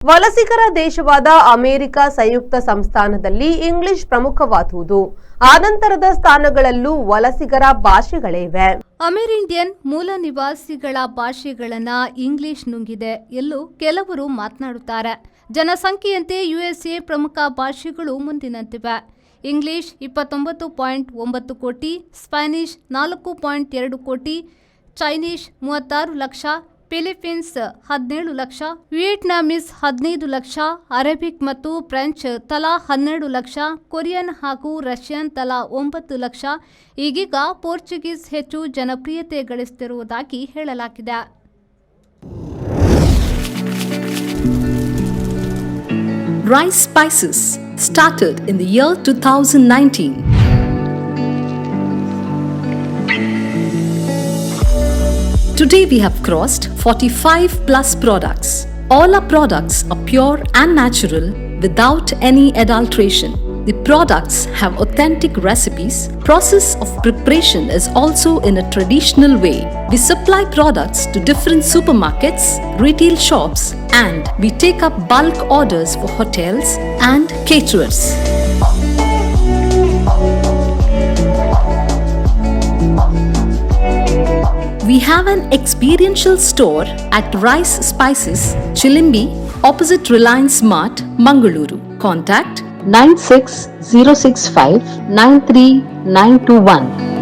ವಲಸಿಗರ ದೇಶವಾದ ಅಮೆರಿಕ ಸಂಯುಕ್ತ ಸಂಸ್ಥಾನದಲ್ಲಿ ಇಂಗ್ಲಿಷ್ ಪ್ರಮುಖವಾದುದು. ಆನಂತರದ ಸ್ಥಾನಗಳಲ್ಲೂ ವಲಸಿಗರ ಭಾಷೆಗಳಿವೆ. ಅಮೆರಿಂಡಿಯನ್ ಮೂಲ ನಿವಾಸಿಗಳ ಭಾಷೆಗಳನ್ನ ಇಂಗ್ಲಿಷ್ ನುಂಗಿದೆ ಎಲ್ಲೂ ಕೆಲವರು ಮಾತನಾಡುತ್ತಾರೆ. ಜನಸಂಖ್ಯೆಯಂತೆ ಯುಎಸ್ಎ ಪ್ರಮುಖ ಭಾಷೆಗಳು ಮುಂದಿನಂತಿವೆ. ಇಂಗ್ಲಿಷ್ 29.9 ಕೋಟಿ, Spanish 4.2 crore, Chinese 36 lakh, Philippines 17 lakh, Vietnamese 15 lakh, Arabic ಮತ್ತು ಫ್ರೆಂಚ್ ತಲಾ 12 ಲಕ್ಷ, ಕೊರಿಯನ್ ಹಾಗೂ ರಷ್ಯನ್ ತಲಾ 9 ಲಕ್ಷ. ಈಗೀಗ ಪೋರ್ಚುಗೀಸ್ ಹೆಚ್ಚು ಜನಪ್ರಿಯತೆ ಗಳಿಸುತ್ತಿರುವುದಾಗಿ ಹೇಳಲಾಗಿದೆ. Rice Spices started in the year 2019. Today we have crossed 45 plus products. All our products are pure and natural without any adulteration. The products have authentic recipes. Process of preparation is also in a traditional way. We supply products to different supermarkets, retail shops, and we take up bulk orders for hotels and caterers. We have an experiential store at Rice Spices, Chilimbi, opposite Reliance Mart, Mangaluru. Contact 96065 93921.